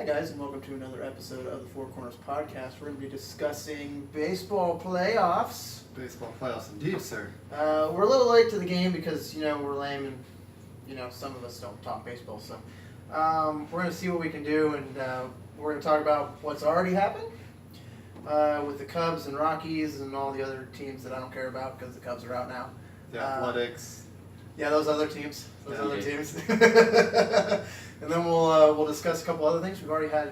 Hi guys, and welcome to another episode of the Four Corners Podcast. We're going to be discussing baseball playoffs. Baseball playoffs, indeed, sir. We're a little late to the game because, we're lame and, some of us don't talk baseball. So we're going to see what we can do, and we're going to talk about what's already happened with the Cubs and Rockies and all the other teams that I don't care about because the Cubs are out now. The Athletics. Yeah, those other teams. Yeah. And then we'll discuss a couple other things. We've already had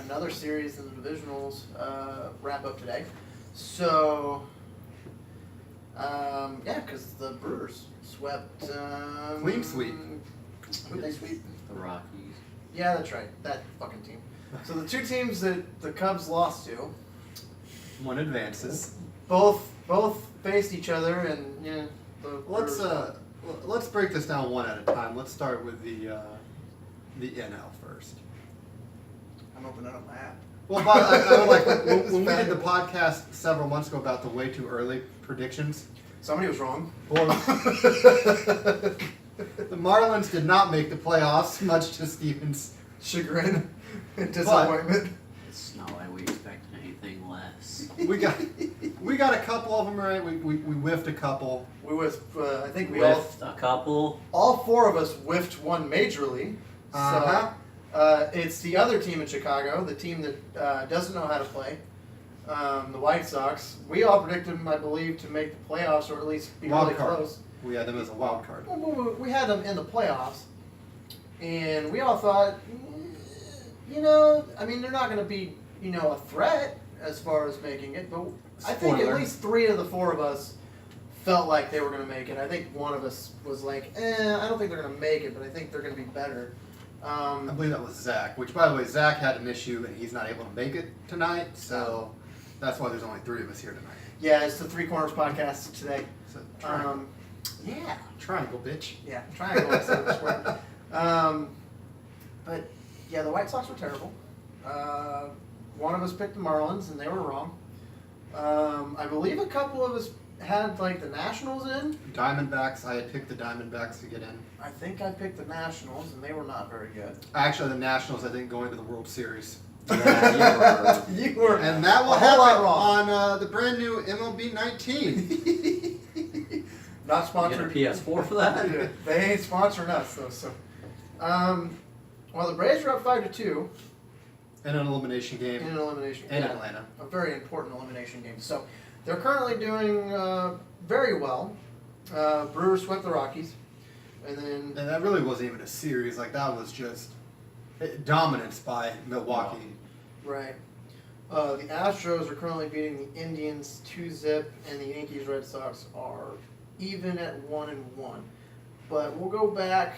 another series in the divisionals wrap up today. So, because the Brewers swept. Clean sweep. Who did they sweep? The Rockies. Yeah, that's right. That fucking team. So the two teams that the Cubs lost to. One advances. Both faced each other, and Let's break this down one at a time. Let's start with the NL first. I'm opening up my app. Well, but I would like when we did the podcast several months ago about the way too early predictions. Somebody was wrong. Well, the Marlins did not make the playoffs, much to Steven's chagrin and disappointment. It's not like we expected anything less. We got a couple of them right. We whiffed a couple. We whiffed. I think we Whiffed a couple. all four of us whiffed one majorly. Uh-huh. So it's the other team in Chicago, the team that doesn't know how to play, the White Sox. We all predicted them, I believe, to make the playoffs or at least be Wild really card. close. We had them as a wild card. We had them in the playoffs, and we all thought, they're not going to be, a threat as far as making it. But I think at Spoiler. least three of the four of us felt like they were going to make it. I think one of us was like, I don't think they're going to make it, but I think they're going to be better. I believe that was Zach, which, by the way, Zach had an issue and he's not able to make it tonight, so that's why there's only three of us here tonight. Yeah, it's the Three Corners podcast today. So, triangle. Yeah. Triangle, bitch. Yeah, triangle instead of square. But, yeah, the White Sox were terrible. One of us picked the Marlins, and they were wrong. I believe a couple of us had, the Nationals in. Diamondbacks, I had picked the Diamondbacks to get in. I think I picked the Nationals, and they were not very good. Actually, the Nationals, I think, going to the World Series. Yeah, You were And that will a whole lot happen wrong. on the brand new MLB 19. Not you sponsored. get a PS4 for that? Yeah, they ain't sponsoring us, though. So, well, the Braves are up 5-2 And an elimination in game an elimination. in yeah, Atlanta. a very important elimination game. So, they're currently doing very well. Brewers swept the Rockies, and then And that really wasn't even a series. That was just dominance by Milwaukee. right. The Astros are currently beating the Indians 2-0, and the Yankees Red Sox are even at 1-1. But we'll go back.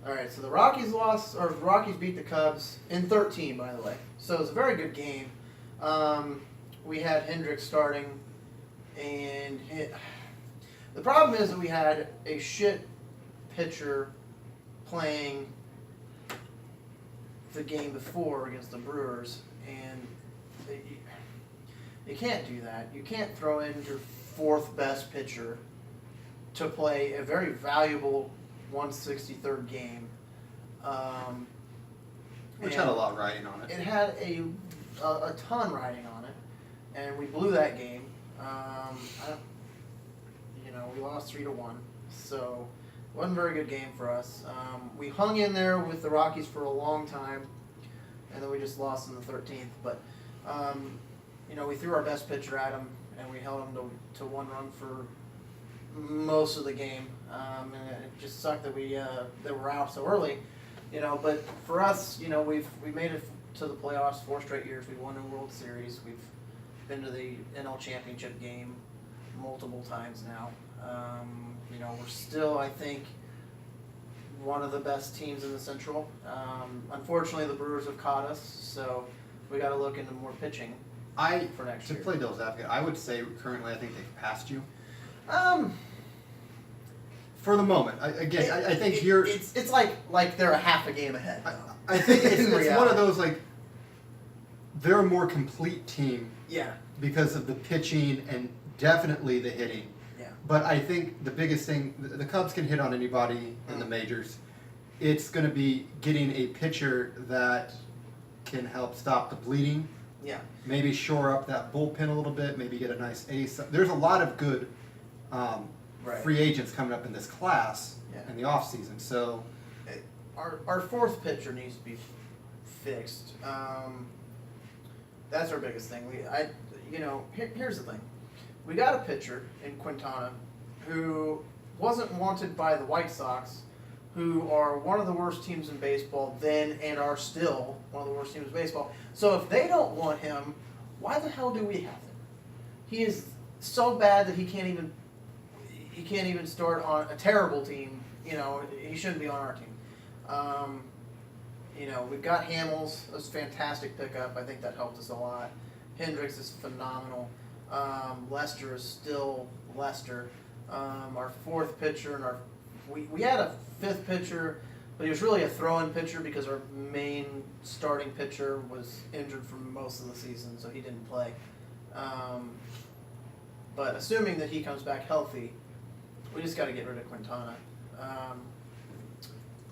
All right, so the Rockies beat the Cubs in 13, by the way. So it was a very good game. We had Hendricks starting, and the problem is that we had a shit pitcher playing the game before against the Brewers, and you can't do that. You can't throw in your fourth best pitcher to play a very valuable 163rd game. Which had a lot riding on it. It had a ton riding on it, and we blew that game. We lost 3-1, so it wasn't a very good game for us. We hung in there with the Rockies for a long time, and then we just lost in the 13th. But we threw our best pitcher at them, and we held them to one run for most of the game. And it just sucked that we were out so early. But for us, we made it to the playoffs 4 straight years. We won a World Series. We've been to the NL Championship game multiple times now. We're still, I think, one of the best teams in the Central. Unfortunately, the Brewers have caught us, so we got to look into more pitching for next To year. play devil's advocate, I would say currently I think they've passed you. For the moment. I think you're... It's like they're a half a game ahead. I think it's In one reality. of those, they're a more complete team Yeah. because of the pitching and definitely the hitting. Yeah. But I think the biggest thing, the Cubs can hit on anybody in the majors. it's going to be getting a pitcher that can help stop the bleeding. Yeah. Maybe shore up that bullpen a little bit. Maybe get a nice ace. There's a lot of good Right. free agents coming up in this class Yeah. in the off season. So Our fourth pitcher needs to be fixed. That's our biggest thing. Here's the thing. We got a pitcher in Quintana who wasn't wanted by the White Sox, who are one of the worst teams in baseball then and are still one of the worst teams in baseball. So if they don't want him, why the hell do we have him? He is so bad that he can't even start on a terrible team. He shouldn't be on our team. We've got Hamels. That's a fantastic pickup. I think that helped us a lot. Hendricks is phenomenal. Lester is still Lester. Our fourth pitcher and we had a fifth pitcher, but he was really a throw-in pitcher because our main starting pitcher was injured for most of the season, so he didn't play. But assuming that he comes back healthy, we just got to get rid of Quintana.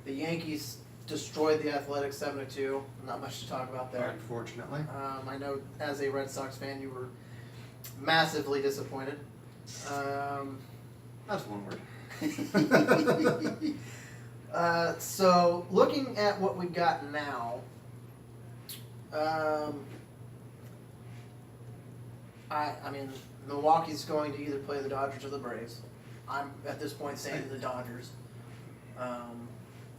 The Yankees destroyed the Athletics 7-2. Not much to talk about there. unfortunately, I know as a Red Sox fan you were massively disappointed. that's one word. So looking at what we've got now, I mean Milwaukee's going to either play the Dodgers or the Braves. I'm at this point saying the Dodgers.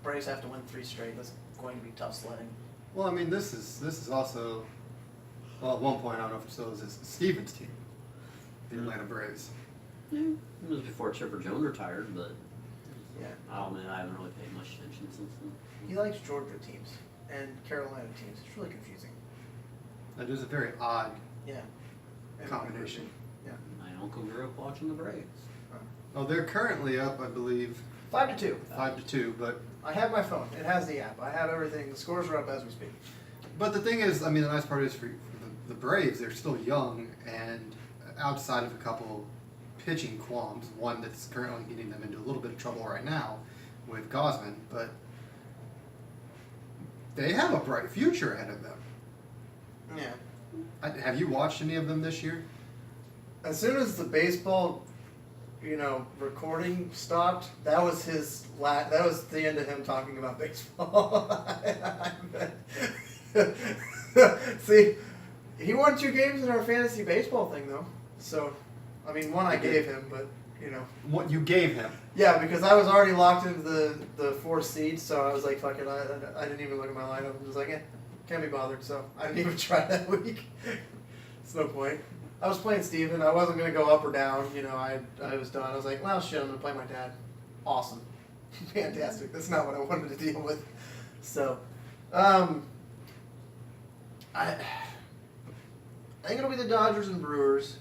Braves have to win 3 straight. That's going to be tough sledding. Well, I mean, this is also, well, at one point, I don't know if it still is Stevens' team, the Atlanta Braves. It was before Chipper Jones retired, but Yeah. I haven't really paid much attention since then. He likes Georgia teams and Carolina teams. It's really confusing. That is a very odd Yeah. combination. Yeah. My uncle grew up watching the Braves. Oh, they're currently up, I believe, 5-2. 5-2, but I have my phone. It has the app. I have everything. The scores are up as we speak. the thing is, I mean, the nice part is for the Braves, they're still young, and outside of a couple pitching qualms, one that's currently getting them into a little bit of trouble right now with Gosman, but they have a bright future ahead of them. Yeah. Have you watched any of them this year? As soon as the baseball, recording stopped, that was that was the end of him talking about baseball. See, he won 2 games in our fantasy baseball thing though. So, I mean, one I gave him, but What you gave him? Yeah, because I was already locked into the 4th seed, so I was like, fuck it, I didn't even look at my lineup. I was like, can't be bothered, so I didn't even try that week. It's no point. I was playing Steven. I wasn't going to go up or down. I was done. I was like, well, shit, I'm going to play my dad. Awesome. Fantastic. That's not what I wanted to deal with. So, I think it'll be the Dodgers and Brewers.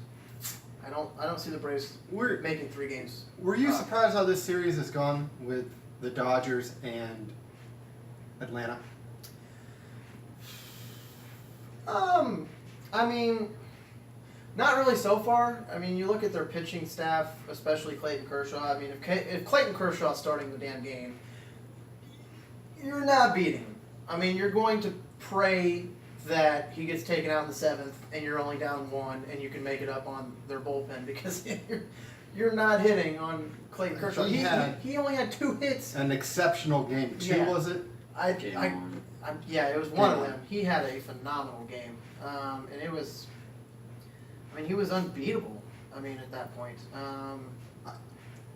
I don't see the Braves making 3 games. Were you surprised how this series has gone with the Dodgers and Atlanta? I mean, not really so far. I mean, you look at their pitching staff, especially Clayton Kershaw. I mean, if Clayton Kershaw's starting the damn game, you're not beating him. I mean, you're going to pray that he gets taken out in the 7th and you're only down 1 and you can make it up on their bullpen because you're not hitting on Clayton Kershaw. He only had 2 hits. An exceptional game. 2, Yeah. was it? Game on. Yeah, it was one of Game them. He had a phenomenal game, and it was. I mean, he was unbeatable. I mean, at that point.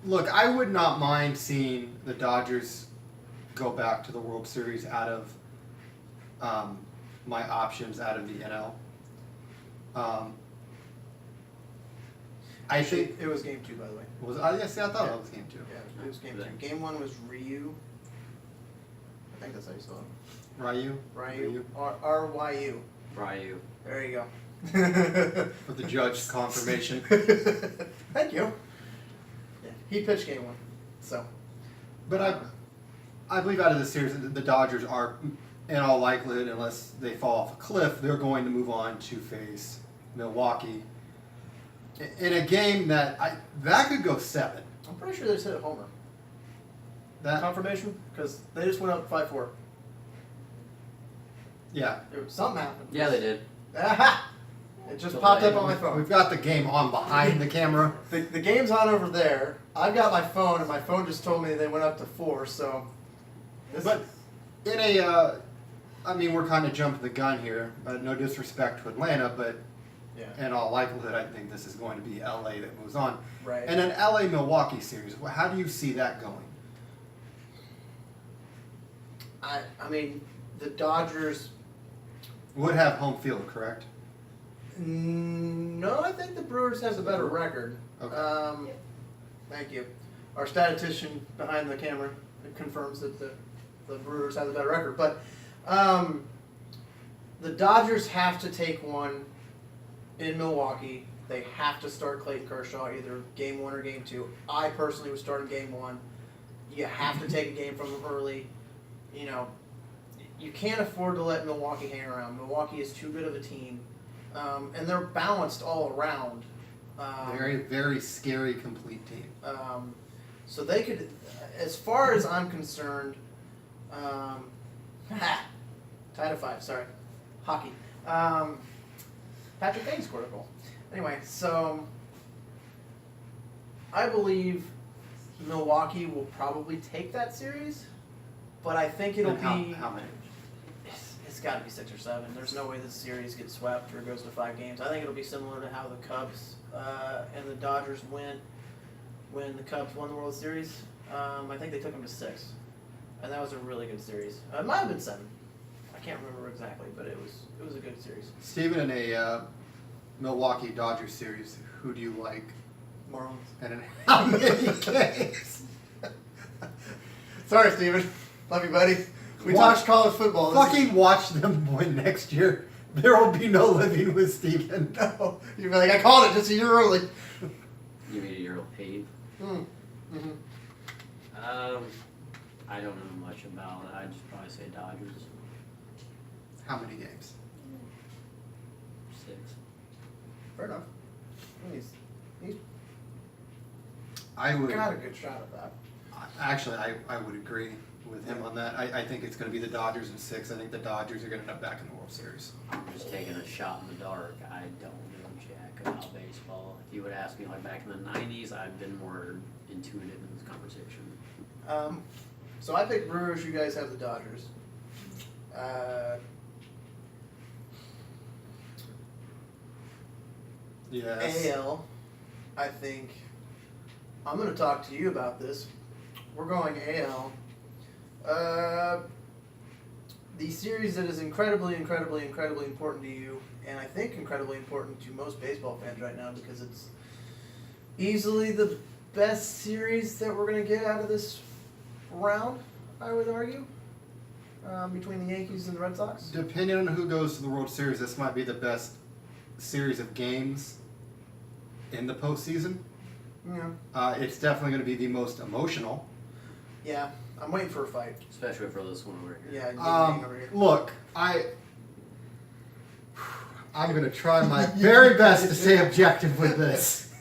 Look, I would not mind seeing the Dodgers go back to the World Series out of my options out of the NL. I think it was game 2, by the way. yes, I thought it was game 2. Yeah, it was game 2. Game 1 was Ryu. I think that's how you spell it. Ryu. RYU. Ryu. There you go. For the judge's confirmation. Thank you. Yeah, he pitched game 1, so. But I believe out of this series, the Dodgers are, in all likelihood, unless they fall off a cliff, they're going to move on to face Milwaukee in a game that could go 7. I'm pretty sure they just hit a homer. That confirmation? Because they just went up 5-4. yeah. Something happened. Yeah, they did. Aha! It just popped up on my phone. We've got the game on behind the camera. The game's on over there. I've got my phone, and my phone just told me they went up to 4. So, But in a, I mean, we're kind of jumping the gun here. No disrespect to Atlanta, but yeah, in all likelihood, I think this is going to be LA that moves on. right. And an LA Milwaukee series. How do you see that going? I mean, the Dodgers. Would have home field, correct? No, I think the Brewers has a better record. Okay. Thank you. Our statistician behind the camera confirms that the Brewers have a better record. But the Dodgers have to take one in Milwaukee. They have to start Clayton Kershaw either game 1 or game 2. I personally would start in game 1. You have to take a game from them early. You know, you can't afford to let Milwaukee hang around. Milwaukee is too good of a team. And they're balanced all around. Very, very scary, complete team. So they could, as far as I'm concerned, tied to 5, sorry. Hockey. Patrick Kane scored a goal. Anyway, so I believe Milwaukee will probably take that series, but I think it'll And be. how many? It's got to be 6 or 7. There's no way this series gets swept or goes to 5 games. I think it'll be similar to how the Cubs and the Dodgers went when the Cubs won the World Series. I think they took them to 6, and that was a really good series. It might have been 7. I can't remember exactly, but it was a good series. Steven, in a Milwaukee Dodgers series, who do you like? Marlins. And in how many games? Sorry, Steven. Love you, buddy. We What? talked college football. This Fucking watch them win next year. There will be no living with Steven. no. You'd be like, I called it just a year early. You made a year paid. Mm-hmm. I don't know much about it. I'd just probably say Dodgers. How many games? 6. Fair enough. He's I would got a good shot at that. actually. I would agree with him on that. I think it's going to be the Dodgers in 6. I think the Dodgers are going to end up back in the World Series. I'm just taking a shot in the dark. I don't know jack about baseball. If you would ask me like back in the 90s, I've been more intuitive in this conversation. So I picked Brewers. You guys have the Dodgers. Yes. AL, I think I'm going to talk to you about this. We're going AL. The series that is incredibly important to you, and I think incredibly important to most baseball fans right now because it's easily the best series that we're going to get out of this round, I would argue, between the Yankees and the Red Sox. Depending on who goes to the World Series, this might be the best series of games in the postseason. Yeah. It's definitely going to be the most emotional. Yeah, I'm waiting for a fight. Especially for this one over here. Yeah, you over here. Look, I'm going to try my very best to stay objective with this.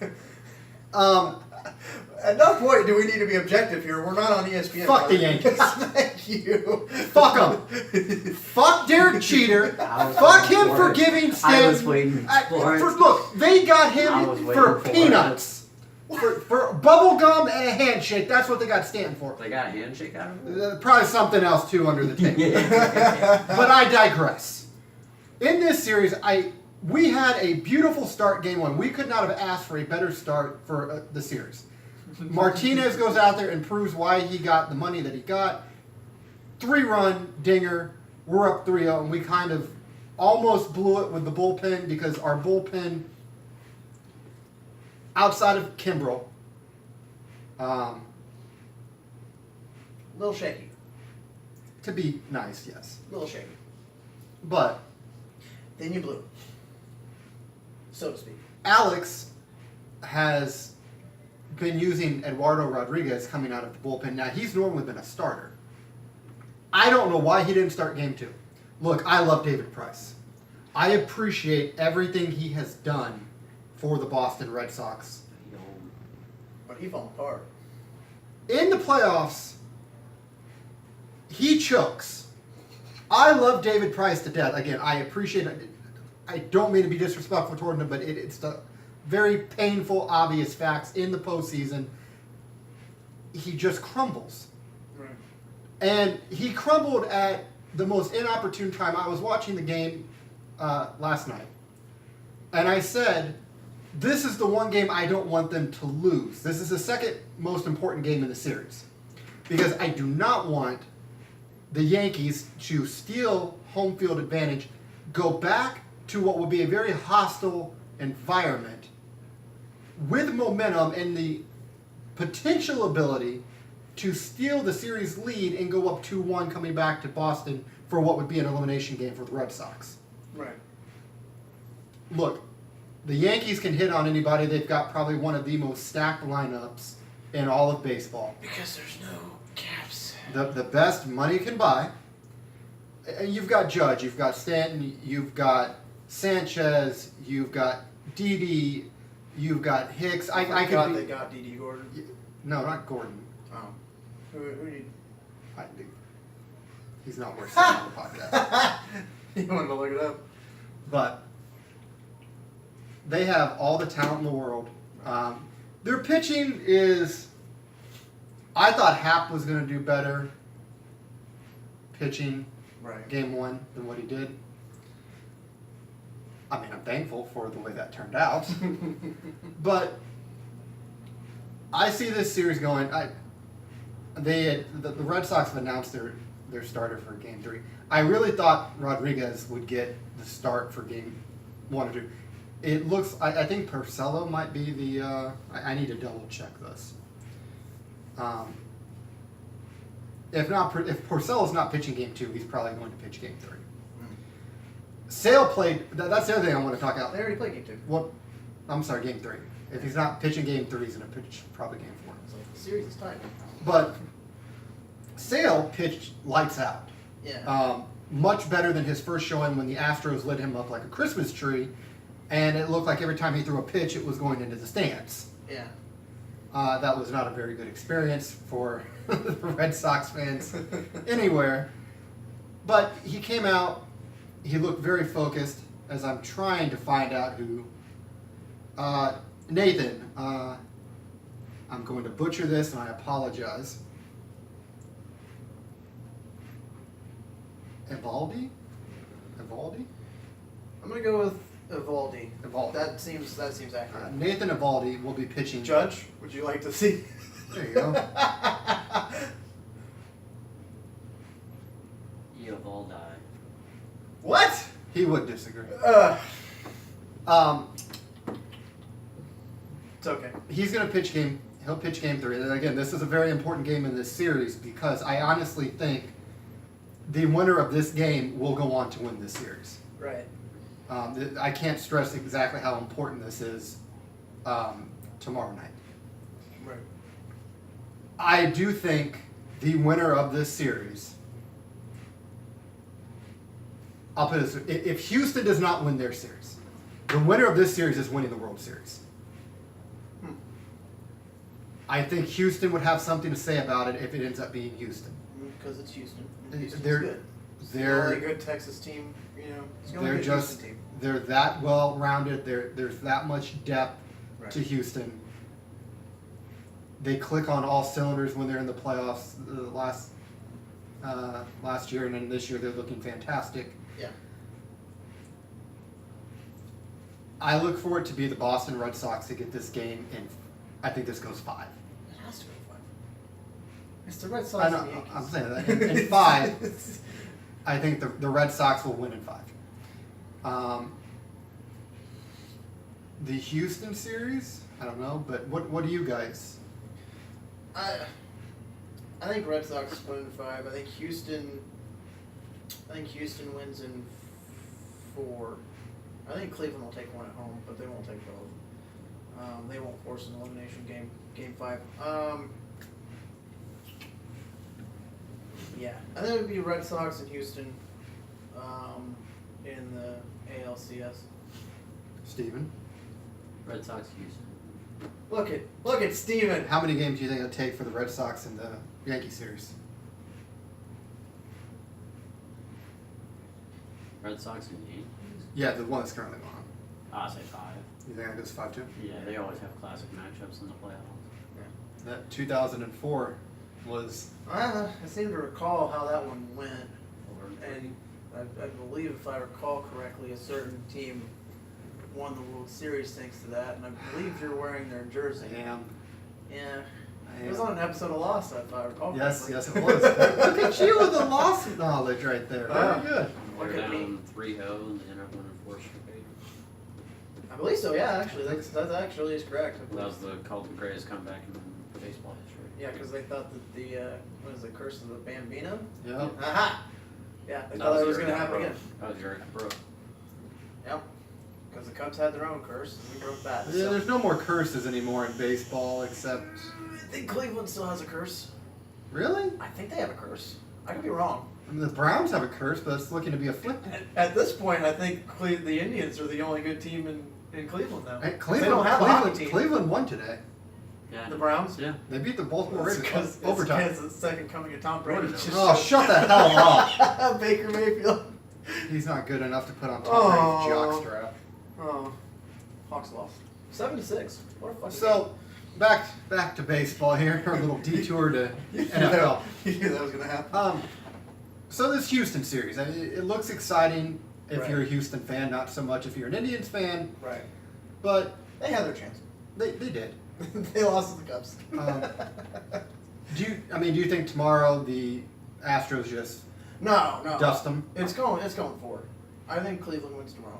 At no point do we need to be objective here. We're not on ESPN. Fuck the brother. Yankees. Thank you. Fuck them. Fuck Derek Cheater. I was Fuck waiting him for for it. giving I Stan. was waiting for it. Look, they got I was him waiting for for it. peanuts. For bubble gum and a handshake. That's what they got Stan for. They got a handshake out of it? Probably something else too under the table. But I digress. In this series, we had a beautiful start game 1. We could not have asked for a better start for the series. Martinez goes out there and proves why he got the money that he got. 3-run dinger. We're up 3-0, and we kind of almost blew it with the bullpen because our bullpen, outside of Kimbrel, A little shaky. to be nice, yes. A little shaky. But Then you blew. So to speak. Alex has been using Eduardo Rodriguez coming out of the bullpen. Now, he's normally been a starter. I don't know why he didn't start game 2. Look, I love David Price. I appreciate everything he has done for the Boston Red Sox. But he falling apart. In the playoffs, he chokes. I love David Price to death. Again, I appreciate it. I don't mean to be disrespectful toward him, but it's the very painful, obvious facts in the postseason. He just crumbles. Right. And he crumbled at the most inopportune time. I was watching the game last night, and I said, this is the one game I don't want them to lose. This is the second most important game in the series. Because I do not want the Yankees to steal home field advantage, go back to what will be a very hostile environment with momentum and the potential ability to steal the series lead and go up 2-1 coming back to Boston for what would be an elimination game for the Red Sox. Right. Look, the Yankees can hit on anybody. They've got probably one of the most stacked lineups in all of baseball. Because there's no caps. The best money can buy. And you've got Judge, you've got Stanton, you've got Sanchez, you've got Didi, you've got Hicks. I forgot could they be, got Didi Gordon. no, not Gordon. Oh. Who did He's not worth saying on the podcast. you wanted to look it up? But they have all the talent in the world. Their pitching is. I thought Happ was going to do better pitching Right. game one than what he did. I mean, I'm thankful for the way that turned out. But I see this series going. The Red Sox have announced their starter for game 3. I really thought Rodriguez would get the start for game 1 or 2. It looks. I think Porcello might be the. I need to double check this. If Porcello's not pitching game 2, he's probably going to pitch game 3. Sale played. That's the other thing I want to talk about. They already played game 2. What? I'm sorry, game 3. If he's not pitching game 3, he's going to pitch probably game 4. So the series is tied. But Sale pitched lights out. Yeah. Much better than his first showing when the Astros lit him up like a Christmas tree, and it looked like every time he threw a pitch, it was going into the stands. Yeah. That was not a very good experience for the Red Sox fans anywhere. But he came out, he looked very focused, as I'm trying to find out who. Nathan, I'm going to butcher this and I apologize. Evaldi? I'm gonna go with Evaldi. Evaldi. That seems accurate. Nathan Evaldi will be pitching. Judge, would you like to see? There you go. Evaldi. What? He would disagree. It's okay. He's going to pitch game. He'll pitch game 3. And again, this is a very important game in this series because I honestly think the winner of this game will go on to win this series. Right. I can't stress exactly how important this is tomorrow night. Right. I do think the winner of this series, I'll put it this way, if Houston does not win their series, the winner of this series is winning the World Series. I think Houston would have something to say about it if it ends up being Houston. Because it's Houston. Houston's They're- good. It's the they're- only good Texas team, you know. It's the only They're good just Houston team. they're that well rounded. There's that much depth Right. to Houston. They click on all cylinders when they're in the playoffs. Last year and then this year they're looking fantastic. Yeah. I look for it to be the Boston Red Sox to get this game, and I think this goes 5. It has to go 5. It's the Red Sox I and the know, Yankees. I'm saying that. In 5, I think the Red Sox will win in 5. The Houston series, I don't know, but what do you guys? I think Red Sox win in 5. I think Houston wins in 4. I think Cleveland will take one at home, but they won't take both. They won't force an elimination game 5. Yeah, I think it would be Red Sox and Houston in the ALCS. Steven? Red Sox, Houston. Look at Steven. How many games do you think it'll take for the Red Sox in the Yankee series? Red Sox and Yankees? Yeah, the one that's currently on. I say 5. You think that goes 5-2? Yeah, they always have classic matchups in the playoffs. That 2004 was. I seem to recall how that one went, Or- and I believe, if I recall correctly, a certain team won the World Series thanks to that, and I believe you're wearing their jersey. Damn. Yeah. It was on an episode of Lost, if I recall Yes, correctly. yes, it was. Look at you with the loss knowledge right there. Ah. Very good. They're Look at me. down 3-0 and they end up winning 4 straight. I believe so, yeah, actually. That actually is correct. I That believe. was the Colton greatest comeback in baseball history. Yeah, because they thought that the, what is it, Curse of the Bambino? Yeah. Aha! Yeah, they That thought that was your going to happen Brook. again. That was your Brooke. Yep. Because the Cubs had their own curse, and we broke that. Yeah, so. there's no more curses anymore in baseball except. I think Cleveland still has a curse. Really? I think they have a curse. I could be wrong. I mean, the Browns have a curse, but it's looking to be afflicted. At this point, I think the Indians are the only good team in Cleveland now. Hey, they Cleveland, don't have a hockey Cleveland, team. Cleveland won today. Yeah. The Browns? Yeah. They beat the Baltimore It's Ravens because overtime. it's the second coming of Tom Brady. Just Oh, shut the hell up! Baker Mayfield. He's not good enough to put on Tom Oh. Brady's jockstrap. Oh, Hawks lost 7-6. What a fucking So, back to baseball here. Our little detour to game. NFL. You knew that was gonna happen. So this Houston series, I mean, it looks exciting if Right. you're a Houston fan, not so much if you're an Indians fan. Right. But They had their chance. they did. They lost to the Cubs. Do you think tomorrow the Astros just no. dust them? It's going forward. I think Cleveland wins tomorrow,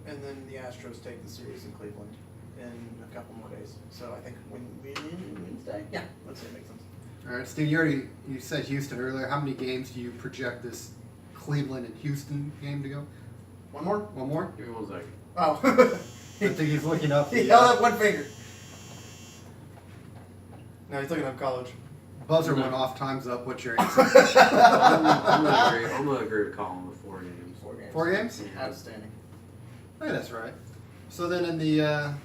and then the Astros take the series in Cleveland in a couple more days. So I think Wednesday. Yeah, let's say it makes sense. All right, Steve, you said Houston earlier. How many games do you project this Cleveland and Houston game to go? One more. One more? Give me 1 second. Oh. I think he's looking up. He The, held up one finger. No, he's looking up college. buzzer No. went off. Time's up. What's your answer? I'm gonna agree with Colin with 4 games. 4 games. 4 games? Yeah. Outstanding. I think that's right. So then in the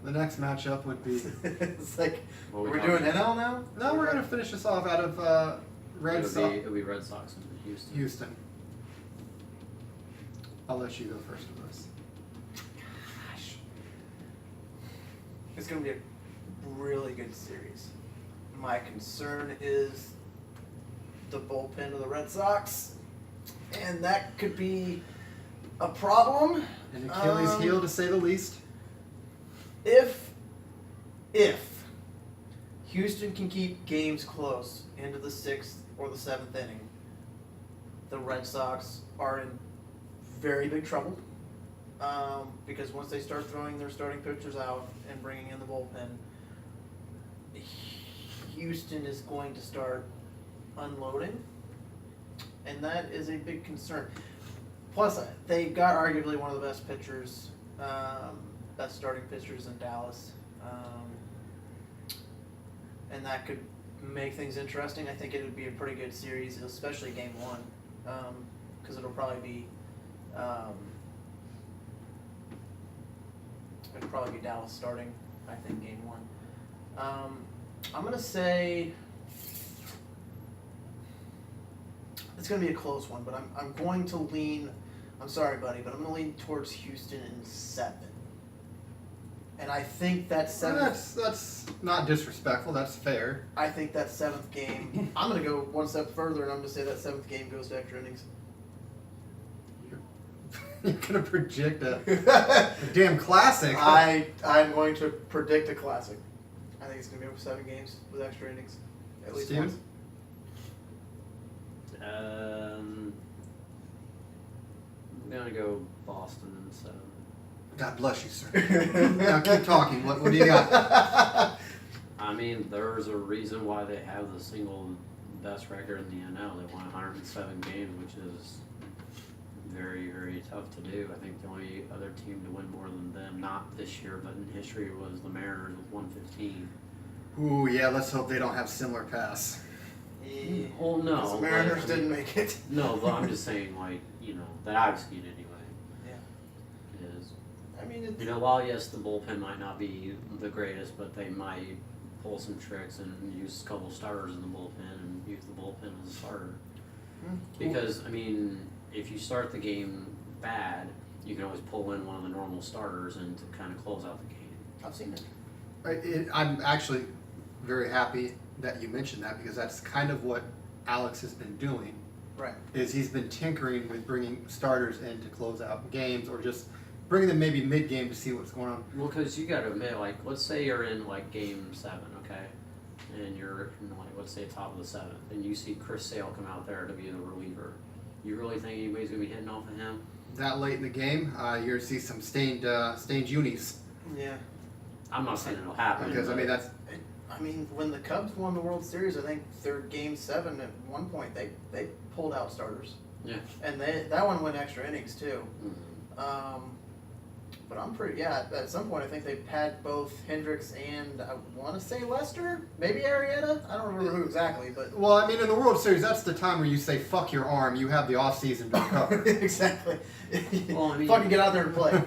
next matchup would be. It's like What we we're talking doing NL now. No, we're gonna finish this off out of Red Sox. It'll be Red Sox and Houston. Houston. I'll let you go first with this. Gosh. It's going to be a really good series. My concern is the bullpen of the Red Sox, and that could be a problem. An Achilles heel, to say the least. If Houston can keep games close into the 6th or the 7th inning, the Red Sox are in very big trouble. Because once they start throwing their starting pitchers out and bringing in the bullpen, Houston is going to start unloading, and that is a big concern. Plus, they've got arguably one of the best pitchers, best starting pitchers in Dallas, and that could make things interesting. I think it would be a pretty good series, especially Game 1, because it'll probably be Dallas starting. I think Game 1. I'm gonna say it's gonna be a close one, but I'm going to lean. I'm sorry, buddy, but I'm gonna lean towards Houston in 7. And I think that That's not disrespectful. That's fair. I think that 7th game. I'm gonna go one step further, and I'm gonna say that 7th game goes to extra innings. You're gonna project a damn classic. I'm going to predict a classic. I think it's gonna be over 7 games with extra innings, at least Steven? once. I'm gonna go Boston and 7. God bless you, sir. Now keep talking. What do you got? I mean, there's a reason why they have the single best record in the NL. They won 107 games, which is very, very tough to do. I think the only other team to win more than them, not this year, but in history, was the Mariners with 115. Ooh, yeah. Let's hope they don't have similar pass. Yeah. Well, no. Because the but, Mariners I mean, didn't make it. No, but I'm just saying, like, that I've seen anyway. Yeah. Is, I mean, it's, while yes, the bullpen might not be the greatest, but they might pull some tricks and use a couple starters in the bullpen and use the bullpen as a starter. Because, I mean, if you start the game bad, you can always pull in one of the normal starters and to kind of close out the game. I've seen it. I'm actually very happy that you mentioned that because that's kind of what Alex has been doing. Right. Is he's been tinkering with bringing starters in to close out games or just bringing them maybe mid-game to see what's going on. Well, because you got to admit, like, let's say you're in, like, game 7, okay? And you're in, like, let's say top of the 7th, and you see Chris Sale come out there to be the reliever. You really think anybody's going to be hitting off of him? That late in the game, you're going to see some stained unis. Yeah. I'm not saying it'll happen. Because, I mean, that's... I mean, when the Cubs won the World Series, I think their game 7 at one point they pulled out starters. Yeah. And that one went extra innings too. Mhm. But I'm pretty at some point I think they had both Hendricks and I want to say Lester, maybe Arrieta. I don't remember who exactly, but Well, I mean, in the World Series, that's the time where you say, fuck your arm, you have the off-season to recover. exactly. Well, I mean- fucking get out there and play.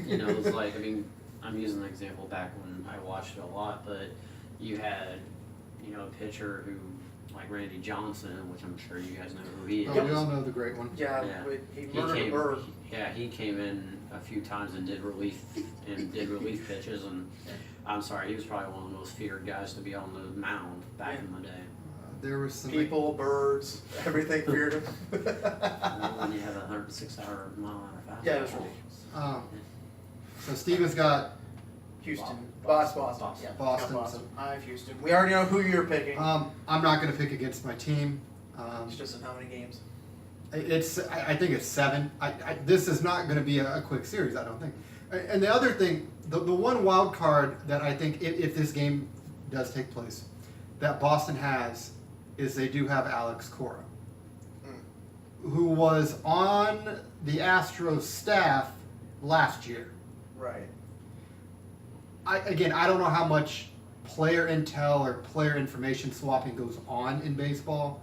You know, it's like, I mean, I'm using the example back when I watched it a lot, but you had, you know, a pitcher who, like Randy Johnson, which I'm sure you guys know who he is. Oh, we all know the great one. yeah, Yeah. but he He murdered a came, bird. yeah, he came in a few times and did relief pitches, and I'm sorry, he was probably one of the most feared guys to be on the mound back in the day. There was some... People, birds, everything feared him. When you have a 106 mile an hour fastball. Yeah, it was ridiculous. So Steven's got... Houston, Boston. Boston. Yeah, Boston, Boston. I have Houston. We already know who you're picking. I'm not going to pick against my team. It's just in how many games? I think it's 7. This is not going to be a quick series, I don't think. And the other thing, the one wild card that I think if this game does take place, that Boston has, is they do have Alex Cora, who was on the Astros staff last year. Right. I don't know how much player intel or player information swapping goes on in baseball,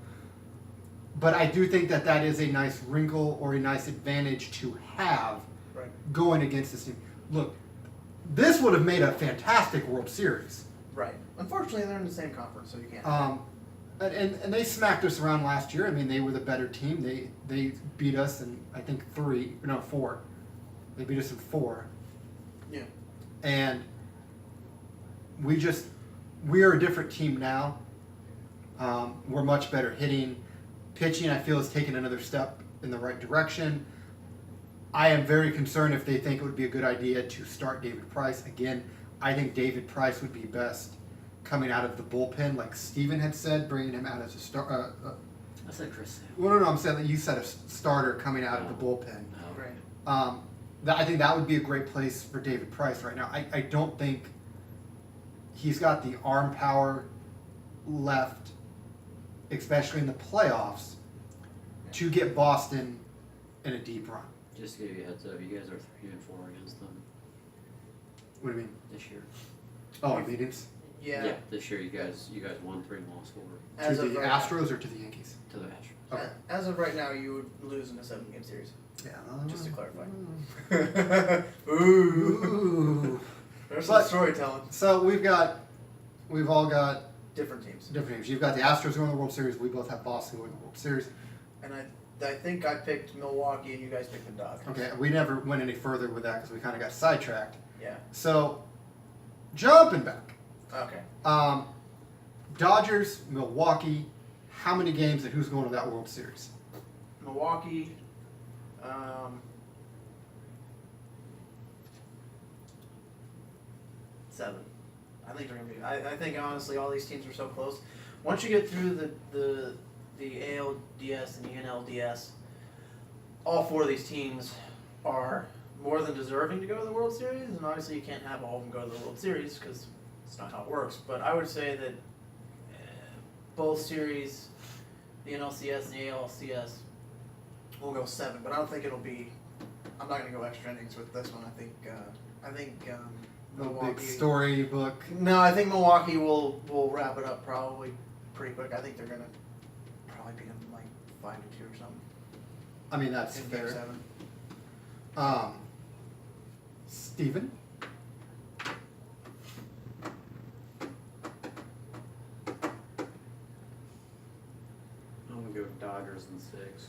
but I do think that is a nice wrinkle or a nice advantage to have Right. going against this team. Look, this would have made a fantastic World Series. Right. Unfortunately, they're in the same conference, so you can't. And they smacked us around last year. I mean, they were the better team. They beat us in, I think, 4. They beat us in 4. Yeah. And we are a different team now. We're much better hitting. Pitching, I feel, has taken another step in the right direction. I am very concerned if they think it would be a good idea to start David Price. Again, I think David Price would be best coming out of the bullpen, like Steven had said, bringing him out as a star. I said Chris Sale. Well, no, I'm saying that you said a starter coming out of the bullpen. No. Right. I think that would be a great place for David Price right now. I don't think he's got the arm power left, especially in the playoffs, to get Boston in a deep run. Just to give you a heads up, you guys are 3-4 against them What do you mean? this year. Oh, in meetings? Yeah. This year you guys won 3 and lost 4 As To of the right Astros or to the Yankees? to the Astros. Okay. As of right now, you would lose in a 7-game series. Yeah. Just to clarify. Ooh. Ooh. There's But- some storytelling. So we've all got Different teams. different teams. You've got the Astros going to the World Series. We both have Boston going to the World Series. And I think I picked Milwaukee and you guys picked the Dodgers. Okay, we never went any further with that because we kind of got sidetracked. Yeah. So, jumping back. Okay. Dodgers, Milwaukee, how many games and who's going to that World Series? Milwaukee. 7. I think they're gonna be. I think honestly, all these teams are so close. Once you get through the ALDS and the NLDS, all 4 of these teams are more than deserving to go to the World Series. And obviously, you can't have all of them go to the World Series because it's not how it works. But I would say that both series, the NLCS and the ALCS, will go 7. But I don't think it'll be. I'm not gonna go extra innings with this one. I think No big Milwaukee. storybook. No, I think Milwaukee will wrap it up probably pretty quick. I think they're gonna probably beat them like 5-2 or something I mean, that's in Game fair. 7. Steven? I'm I'm going Dodgers in 6.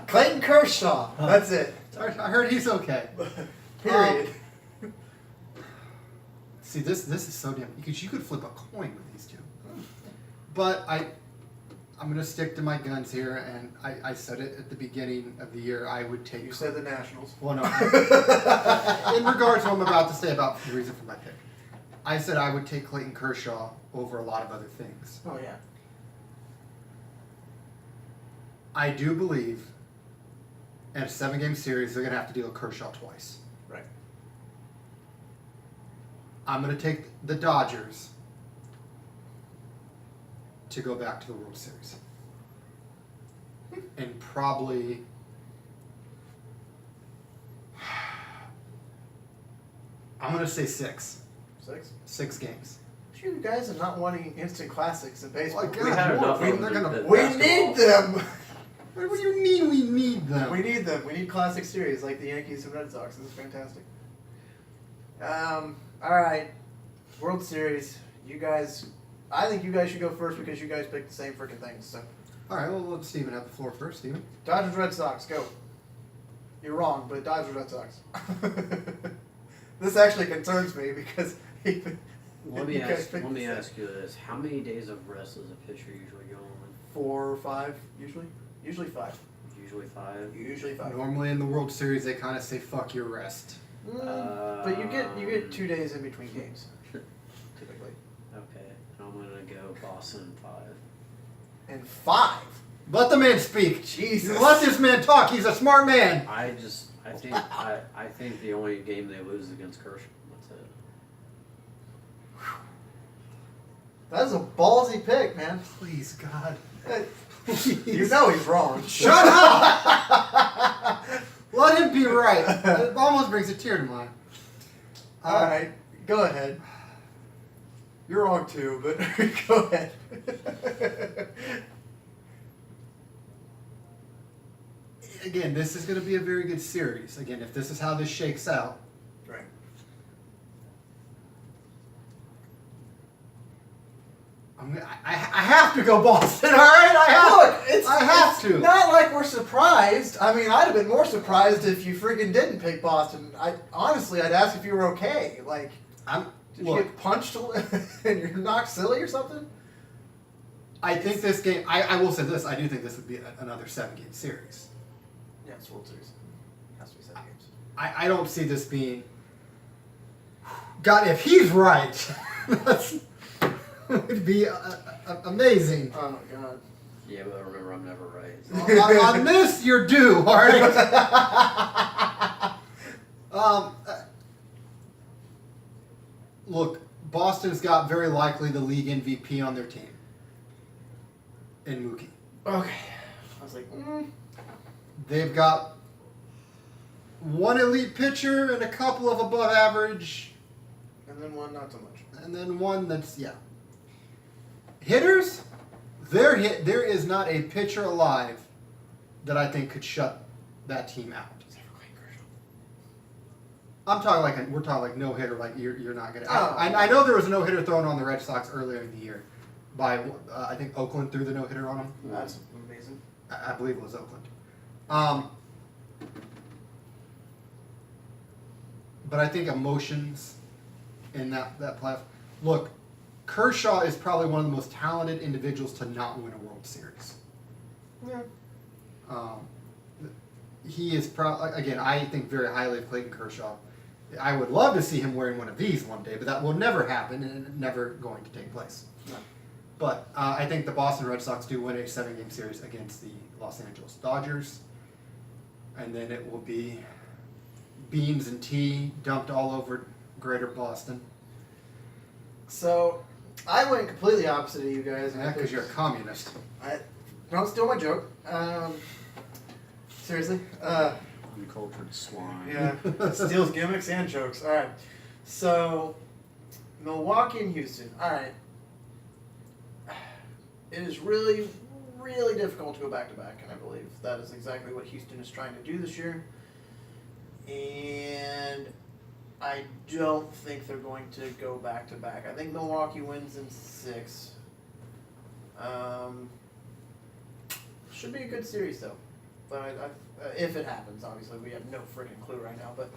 Clayton Kershaw. That's it. I heard he's okay. Period. See, this is so damn because you could flip a coin with these two. But I'm gonna stick to my guns here, and I said it at the beginning of the year. I would take. You said the Nationals. Well, no. In regards to what I'm about to say about the reason for my pick, I said I would take Clayton Kershaw over a lot of other things. Oh yeah. I do believe in a 7-game series they're gonna have to deal with Kershaw twice. Right. I'm gonna take the Dodgers to go back to the World Series. And probably I'm gonna say 6. 6. 6 games. You guys are not wanting instant classics in baseball. Oh, God, We had enough we- of they're them. gonna- We need them. What do you mean we need them? We need them. We need classic series like the Yankees and Red Sox. This is fantastic. All right, World Series. You guys, I think you guys should go first because you guys picked the same freaking things. So, All right, well, let Steven have the floor first. Steven. Dodgers, Red Sox, go. You're wrong, but Dodgers, Red Sox. This actually concerns me because Let me you guys ask. picked Let me the same. ask you this: how many days of rest does a pitcher usually go on? 4 or 5 usually. Usually 5. Usually 5. Usually 5. Normally in the World Series, they kind of say "fuck your rest." But you get 2 days in between games, typically. Okay, I'm gonna go Boston 5. And 5. Let the man speak. Jesus. Let this man talk. He's a smart man. I think the only game they lose is against Kershaw. That's it. That is a ballsy pick, man. Please, God. You know he's wrong. Shut up. Let him be right. It almost brings a tear to mine. All right, go ahead. You're wrong too, but go ahead. Again, this is going to be a very good series. Again, if this is how this shakes out, Right. I have to go Boston. All right, I have to. Not like we're surprised. I mean, I'd have been more surprised if you freaking didn't pick Boston. Honestly, I'd ask if you were okay. Like, did you Look, get punched and you're knocked silly or something? I think this game. I will say this. I do think this would be another 7-game series. Yeah, it's World Series. It has to be 7 games. I don't see this being. God, if he's right, that would be amazing. Oh my god. Yeah, but remember, I'm never right. On this, you're due. All right. Look, Boston's got very likely the league MVP on their team. In Mookie. Okay. I was like, They've got one elite pitcher and a couple of above average, and then one not so much. and then one that's hitters. There is not a pitcher alive that I think could shut that team out. I'm talking we're talking like no hitter. Like you're not gonna. Oh. I know there was a no hitter thrown on the Red Sox earlier in the year, by I think Oakland threw the no hitter on them. That's amazing. I believe it was Oakland. But I think emotions in that playoff. Look, Kershaw is probably one of the most talented individuals to not win a World Series. Yeah. He is again. I think very highly of Clayton Kershaw. I would love to see him wearing one of these one day, but that will never happen and it's never going to take place. No. But I think the Boston Red Sox do win a 7-game series against the Los Angeles Dodgers. And then it will be beans and tea dumped all over greater Boston. So, I went completely opposite of you guys. Yeah, because you're a communist. Don't steal my joke. Seriously. Uncultured swine. Yeah. Steals gimmicks and jokes. All right. So, Milwaukee and Houston. All right. It is really, really difficult to go back to back, and I believe that is exactly what Houston is trying to do this year. And I don't think they're going to go back to back. I think Milwaukee wins in 6. Should be a good series though, but if it happens, obviously we have no freaking clue right now. But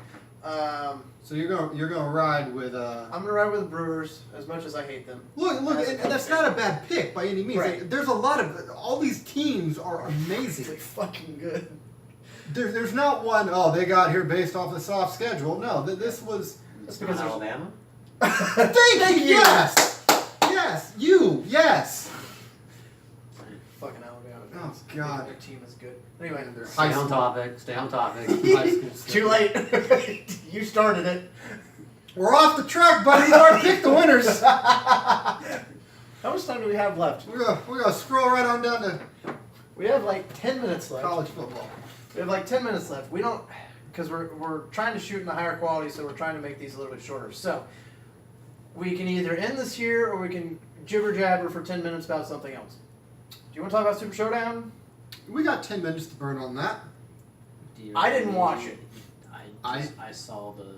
So you're gonna ride with I'm gonna ride with the Brewers as much as I hate them. Look, As a and that's not a bad pick by any means. Right. Like, there's a lot of all these teams are They're amazing. fucking good. There's not one. Oh, they got here based off the soft schedule. No, this was. It's because not there's- Alabama. Thank you. Yes. Yes. You. Yes. Fucking Alabama. Oh, fans. God. Their team is good. Anyway, They're Stay high on school. topic. Stay on topic. High school stuff. too late. You started it. We're off the track, buddy. You already picked the winners. How much time do we have left? We're gonna scroll right on down to We have like 10 minutes left. college football. We have like 10 minutes left. We don't, because we're trying to shoot in a higher quality, so we're trying to make these a little bit shorter. So we can either end this here, or we can jibber jabber for 10 minutes about something else. Do you want to talk about Super Showdown? We got 10 minutes to burn on that. Do you I didn't really- watch it. I saw the.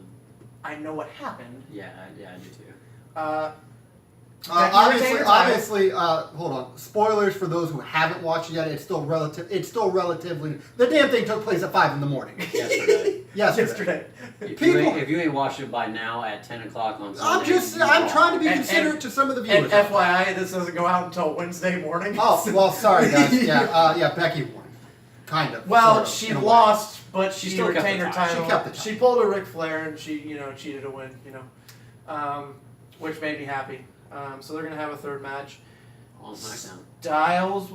I know what happened. Yeah, I do too. Obviously, hold on. Spoilers for those who haven't watched it yet. It's still relatively. The damn thing took place at 5 in the morning. Yesterday. Yesterday. If People- you ain't watched it by now at 10 o'clock on Sunday, I'm trying to be And- considerate to some of the And viewers. FYI, this doesn't go out until Wednesday morning. Oh, well, sorry guys. Yeah, Becky won. Kind of. Well, sort of, she in a way. lost, but She she still kept retained the her title. title. She kept the title. She pulled a Ric Flair, and she, cheated to win. Which made me happy. So they're gonna have a third match. on SmackDown. Styles,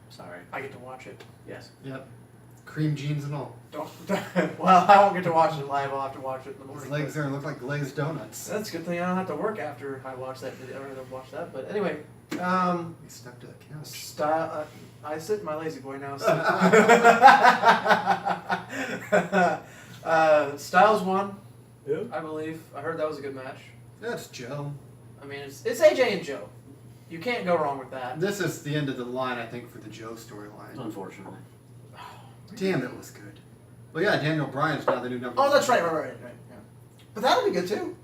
Sorry. I get to watch it. Yes. Yep. Cream jeans and all. Don't. Well, I won't get to watch it live. I'll have to watch it in the His morning. legs there look like glazed donuts. That's a good thing I don't have to work after I watch that video or watch that. But anyway, He stepped to the couch. style. I sit in my lazy boy now. So. Styles won, I believe. I heard that was a good match. That's Joe. I mean, it's AJ and Joe. You can't go wrong with that. This is the end of the line, I think, for the Joe storyline. Unfortunately. Damn, it was good. Well, yeah, Daniel Bryan's now the new number. Oh, that's right. Yeah. But that'll be good too.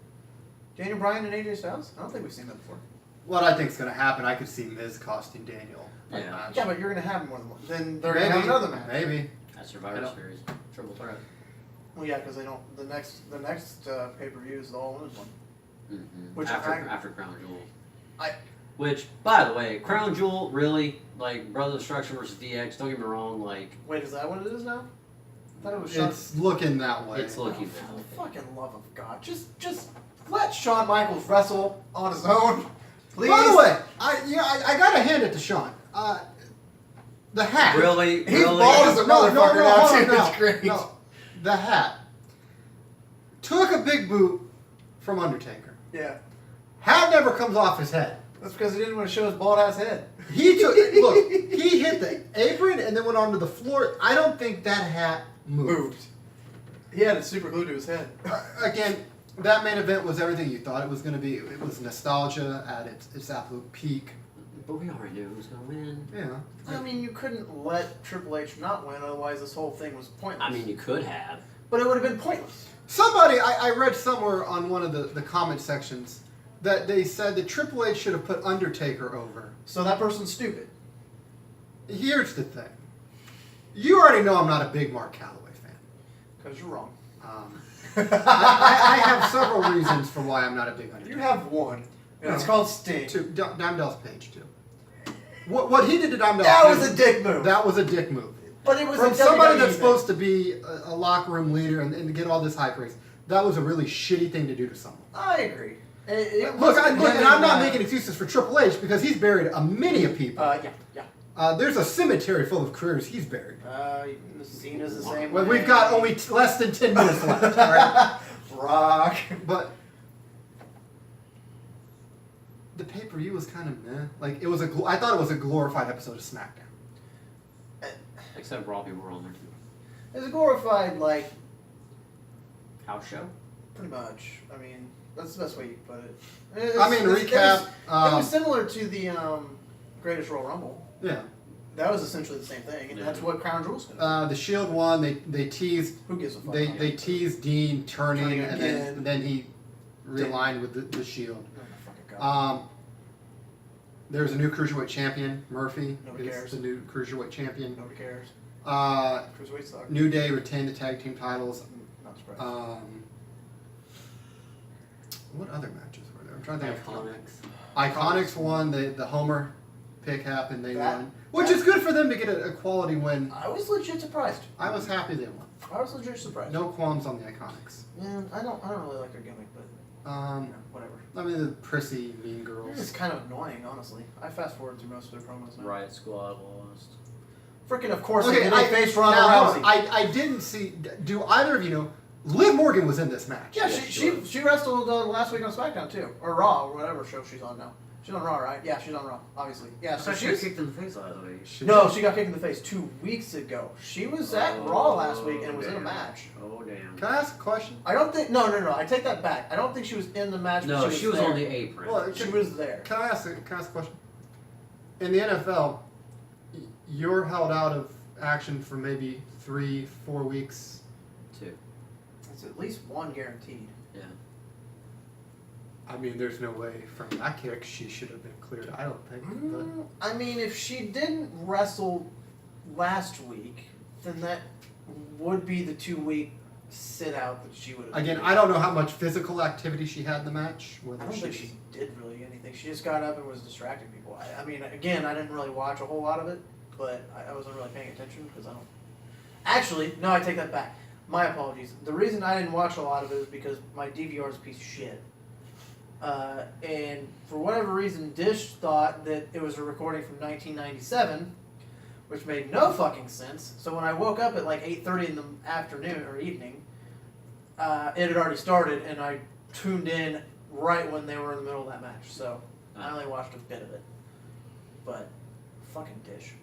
Daniel Bryan and AJ Styles. I don't think we've seen that before. What I think's going to happen, I could see Miz costing Daniel a Yeah. match. Yeah, but you're gonna have more than one. Then they're Maybe, gonna have another match. Maybe. That's I Survivor don't- Series. Triple threat. Well, yeah, because they don't. The next pay per view is the All Women's one. Mm-hmm. Which after Crown Jewel. I- Which, by the way, Crown Jewel, really, like, Brother Destruction versus DX, don't get me wrong, like, Wait, is that what it is now? I thought it was Shawn. It's looking that way. it's looking For that the way. fucking love of God, just let Shawn Michaels wrestle on his own, please. By the way, I got to hand it to Shawn. The hat. Really? He's really? bald as a motherfucker now, hold too. on, It's great. No, the hat. Took a big boot from Undertaker. Yeah, Hat never comes off his head. that's because he didn't want to show his bald ass head. He hit the apron and then went onto the floor. I don't think that hat moved. He had it super glued to his head. Again, that main event was everything you thought it was going to be. It was nostalgia at its absolute peak. But we already knew who was going to win. Yeah. I mean, you couldn't let Triple H not win, otherwise this whole thing was pointless. I mean, you could have. but it would have been pointless. Somebody, I read somewhere on one of the comment sections that they said that Triple H should have put Undertaker over. So that person's stupid. Here's the thing. You already know I'm not a big Mark Calloway fan. Because you're wrong. I have several reasons for why I'm not a big Undertaker. You have one, and it's No. called Sting. Two, Dimedale's Page, too. What he did to Dimedale's That Page, was a dick move. That was a dick move. But it was From a somebody WWE that's thing. supposed to be a locker room leader and to get all this high praise, that was a really shitty thing to do to someone. I agree. It Look, wasn't and I'm not him, making excuses for Triple H because he's buried a many of people. Yeah. There's a cemetery full of careers he's buried. Cena's the same Well, way. we've got only less than 10 minutes left, all right? Rock. But the pay-per-view was kind of meh. Like, it was I thought it was a glorified episode of SmackDown. Except Raw people were on there too. It's a glorified, like, House show? pretty much. I mean, that's the best way you can put it. I mean, recap. It was similar to the Greatest Royal Rumble. Yeah. That was essentially the same thing, and Yeah. that's what Crown Jewel's gonna The Shield won. They teased. do. Who gives a fuck? They teased Dean turning, Turning and again. then he realigned with the Shield. Oh my fucking God. There's a new cruiserweight champion. Murphy Nobody is cares. the new cruiserweight champion. Nobody cares. New Cruiserweight suck. Day retained the tag team titles. Not surprised. What other matches were there? I'm trying to think. Iconics. Iconics won. The Homer pick happened. They That- won, which is good for them to get a quality win. I was legit surprised. I was happy they won. I was legit surprised. No qualms on the Iconics. Man, I don't really like their gimmick, but you know, whatever. I mean the prissy mean It's girls. kind of annoying, honestly. I fast forward through most of their promos now. Riot Squad lost. Freaking, of course, Okay, they faced Ronda now, hold Rousey. on. I didn't see. Do either of you know? Liv Morgan was in this match. Yeah, Yeah, she she was. she wrestled last week on SmackDown too, or Raw, or whatever show she's on now. She's on Raw, right? Yeah, she's on Raw, obviously. Yeah, so she got she's kicked in the face last week. no, she got kicked in the face 2 weeks ago. She was at Raw last week and was in a damn. match. Oh damn. Can I ask a question? I don't think no, I take that back. I don't think she was in the match. No, but she was there. on the apron. Well, She was there. Can I ask a question? In the NFL, you're held out of action for maybe 3-4 weeks. 2. It's at least one guaranteed. Yeah. I mean, there's no way from that kick she should have been cleared. I don't think. But I mean, if she didn't wrestle last week, then that would be the 2-week sit out that she would have. again, I don't know how much physical activity she had in the match. I Whether don't think she did really anything. She just got up and was distracting people. I mean, again, I didn't really watch a whole lot of it, but I wasn't really paying attention because I don't. Actually, no, I take that back. My apologies. The reason I didn't watch a lot of it is because my DVR is a piece of shit. And for whatever reason, Dish thought that it was a recording from 1997, which made no fucking sense. So when I woke up at like 8:30 in the afternoon or evening, it had already started, and I tuned in right when they were in the middle of that match. So I only watched a bit of it. But fucking Dish.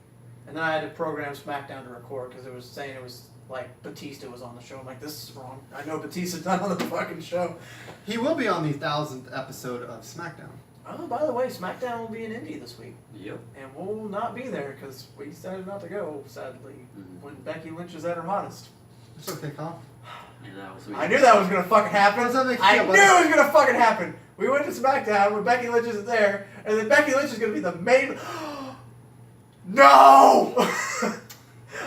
And then I had to program SmackDown to record because it was saying it was like Batista was on the show. I'm like, this is wrong. I know Batista's not on the fucking show. He will be on the 1000th episode of SmackDown. Oh, by the way, SmackDown will be in Indy this week. Yep. And we'll not be there because we decided not to go, sadly, Mhm. when Becky Lynch is at her hottest. It's okay, Kyle. And that was I knew that was going to fucking happen. How does that make you I feel, knew buddy? it was going to fucking happen. We went to SmackDown when Becky Lynch isn't there, and then Becky Lynch is going to be the main... No!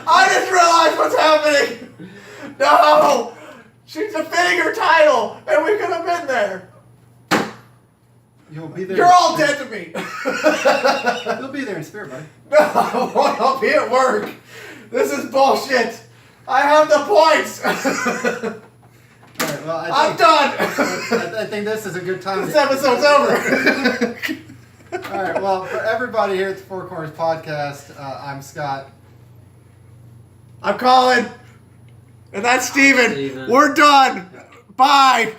I just realized what's happening! No! She's defending her title, and we could have been there. You'll be there. You're all dead to me. You'll be there in spirit, buddy. No, I'll be at work. This is bullshit. I have the points. All right, well, I'm done. I think this is a good time. This episode's over. All right, well, for everybody here at the Four Corners Podcast, I'm Scott. I'm Colin. And that's Steven. Steven. We're done. Bye.